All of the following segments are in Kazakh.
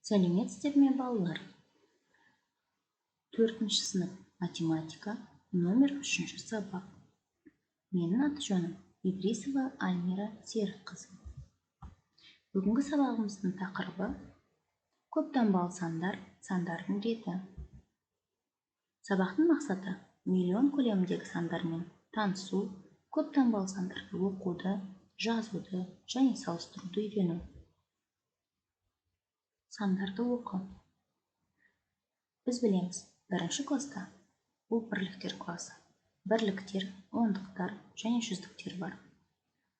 Сәлеметсіздер ме, балалар? 4-ші сынып математика номер 3-ші сабақ. Менің аты-жөнім Идрисова Альмира Серікқызы. Бүгінгі сабағымыздың тақырыбы көп таңбалы сандар, сандардың реті. Сабақтың мақсаты миллион көлеміндегі сандармен танысу, көп таңбалы сандарды оқуды, жазуды және салыстыруды үйрену. Сандарды оқы. Біз білеміз, бірінші класста бұл бірліктер класы. Бірліктер, ондықтар және жүздіктер бар.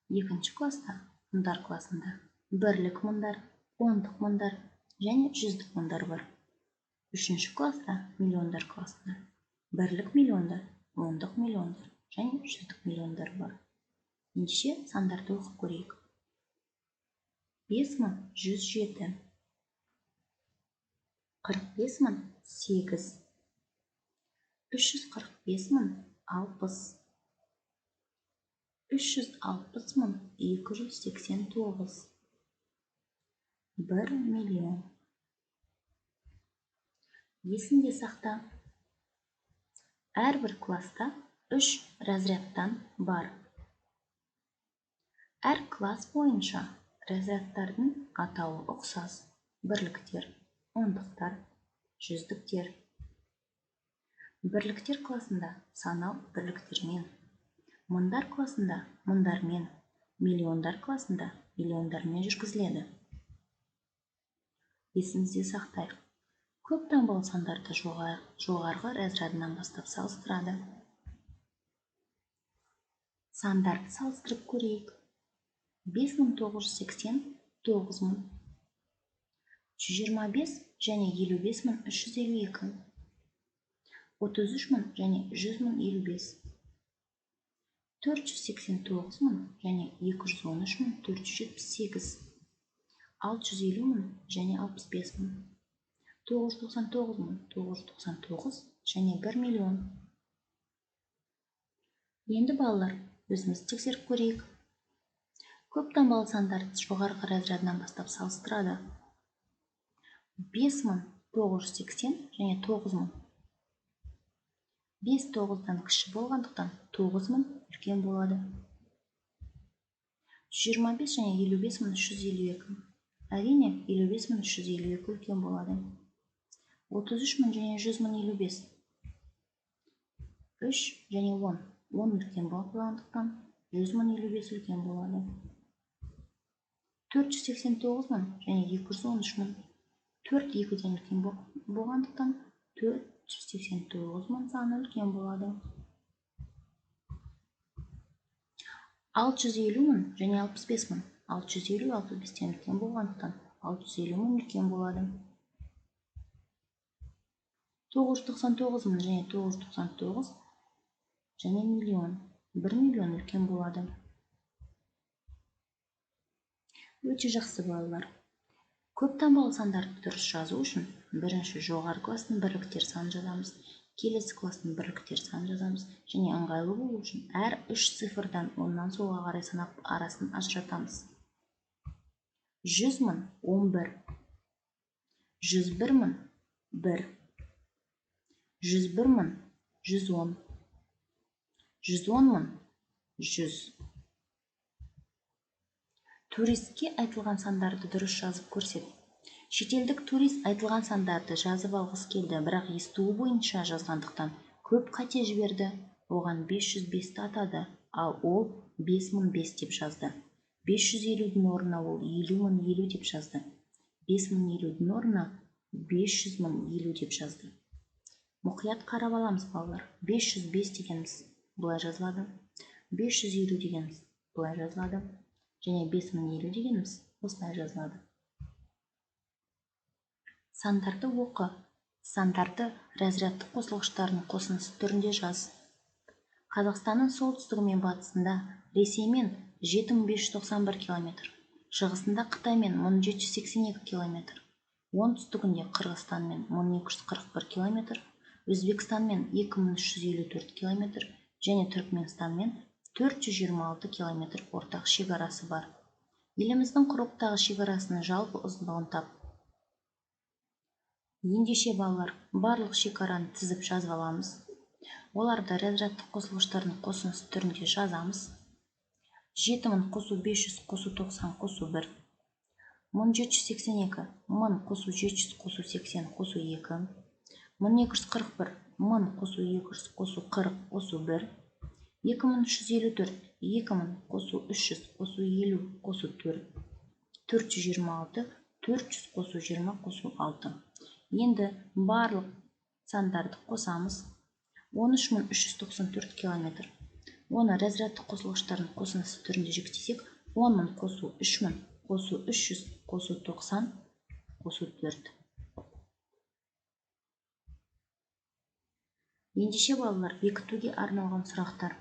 Екінші класста мыңдар класында бірлік мыңдар, ондық мыңдар және жүздік мыңдар бар. Үшінші класста миллиондар класында бірлік миллиондар, ондық миллиондар және жүздік миллиондар бар. Ендеше сандарды оқып көрейік. 5107, 45008, 345060, 360289, 1 миллион. Есінде сақта. Әрбір класста 3 разрядтан бар. Әр класс бойынша разрядтардың атауы ұқсас. Бірліктер, ондықтар, жүздіктер. Бірліктер класында санау бірліктермен, мыңдар класында мыңдармен, миллиондар класында миллиондармен жүргізіледі. Есімізде сақтайық. Көп таңбалы сандарды жоғарғы разрядынан бастап салыстырады. Сандарды салыстырып көрейік. 5980 9000, 125 және 55352, 33000 және 100055, 489000 және 213478, 600000 және 65000, 999999 және 1 миллион. Енді балалар, өзіміз тексеріп көрейік. Көп таңбалы сандарды жоғарғы разрядынан бастап салыстырады. 5980 және 9000. 5 9-дан кіші болғандықтан 9000 үлкен болады. 125 және 55352. Әрине 55352 үлкен болады. 33000 және 100055. 3 және 10. 10 үлкен болғандықтан 100055 үлкен болады. 489000 және 213000. 4 2-ден үлкен болғандықтан 489000 саны үлкен болады. 600000 және 65000. 650 65-тен үлкен болғандықтан 650000 үлкен болады. 999000 және 999 және миллион. 1 миллион үлкен болады. Өте жақсы балалар. Көп таңбалы сандарды дұрыс жазу үшін бірінші жоғары класстың бірліктер санын жазамыз, келесі класстың бірліктер санын жазамыз және ыңғайлы болу үшін әр 3 цифрдан оңнан солға қарай санап арасын ажыратамыз. 100.000 11, 101.000 1, 101.000 110, 110.000 100. Туристке айтылған сандарды дұрыс жазып көрсет. Шетелдік турист айтылған сандарды жазып алғысы келді, бірақ естуі бойынша жазғандықтан көп қате жіберді. Оған 505-ті атады, ал ол 5005 деп жазды. 550-дің орнына ол 50.050 деп жазды. 50.050-дің орнына 500.050 деп жазды. Мұқият қарап аламыз, балалар. 505 дегеніміз бұлай жазылады. 550 дегеніміз бұлай жазылады. Және 5050 дегеніміз осылай жазылады. Сандарды оқы. Сандарды разрядты қосылғыштардың қосындысы түрінде жаз. Қазақстанның солтүстігі мен батысында Ресеймен 7591 км, шығысында Қытаймен 1782 км, оңтүстігінде Қырғызстанмен 1241 км, Өзбекстанмен 2354 км және Түркменстанмен 426 км ортақ шекарасы бар. Еліміздің құрлықтағы шекарасының жалпы ұзындығын тап. Ендеше балалар, барлық шекараны тізіп жазып аламыз. Оларды разрядтық қосылғыштардың қосындысы түрінде жазамыз. 7000 қосу 500 қосу 90 қосу 1. 1782 1000 қосу 700 қосу 80 қосу 2. 1241 1000 қосу 200 қосу 40 қосу 1. 2354 2000 қосу 300 қосу 50 қосу 4. 426 400 қосу 20 қосу 6. Енді барлық сандарды қосамыз. 13394 километр. Оны разрядтық қосылғыштардың қосындысы түрінде жіктесек, 10000 қосу 3000 қосу 300 қосу 90 қосу 4. Ендеше балалар, бекітуге арналған сұрақтар.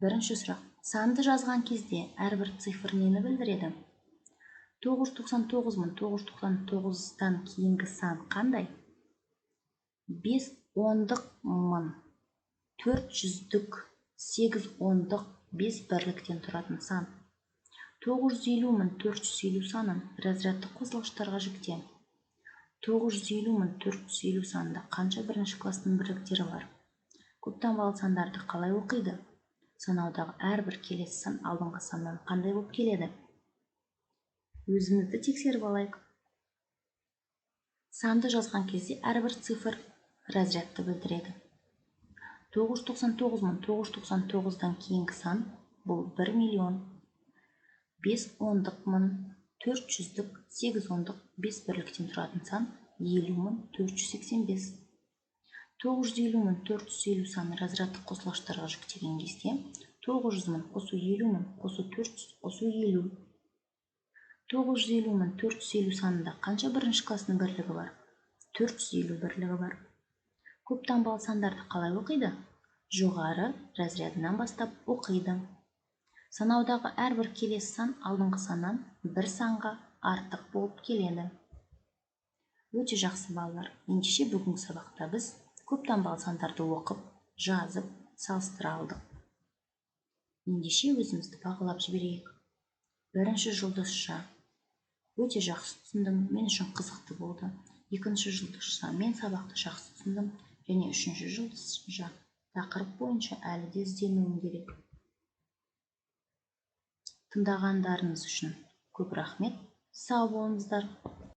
Бірінші сұрақ. Санды жазған кезде әрбір цифр нені білдіреді? 999.999-дан кейінгі сан қандай? 5 ондық мың, 400-дік, 8 ондық, 5 бірліктен тұратын сан. 950.450 санын разрядтық қосылғыштарға жікте. 950.450 санында қанша бірінші класстың бірліктері бар? Көптанбалы сандарды қалай оқиды? Санаудағы әрбір келесі сан алдыңғы саннан қандай болып келеді? Өзімізді тексеріп алайық. Санды жазған кезде әрбір цифр разрядты білдіреді. 999.999-дан кейінгі сан бұл 1 миллион. 5 ондық мың, 400-дік, 8 ондық, 5 бірліктен тұратын сан 50.485. 950.450 саны разрядтық қосылғыштарға жүктеген кезде 900.000 қосу 50.000 қосу 400 қосу 50. 950.450 санында қанша бірінші класстың бірлігі бар? 450 бірлігі бар. Көптанбалы сандарды қалай оқиды? Жоғары разрядынан бастап оқиды. Санаудағы әрбір келесі сан алдыңғы саннан бір санға артық болып келеді. Өте жақсы балалар. Ендеше бүгінгі сабақта біз көптанбалы сандарды оқып, жазып, салыстыра алдық. Ендеше өзімізді бағалап жіберейік. Бірінші жұлдызша. Өте жақсы түсіндім, мен үшін қызықты болды. Екінші жұлдызша, мен сабақты жақсы түсіндім. Және үшінші жұлдызша, тақырып бойынша әлі де ізденуім керек. Тыңдағандарыңыз үшін көп рахмет. Сау болыңыздар.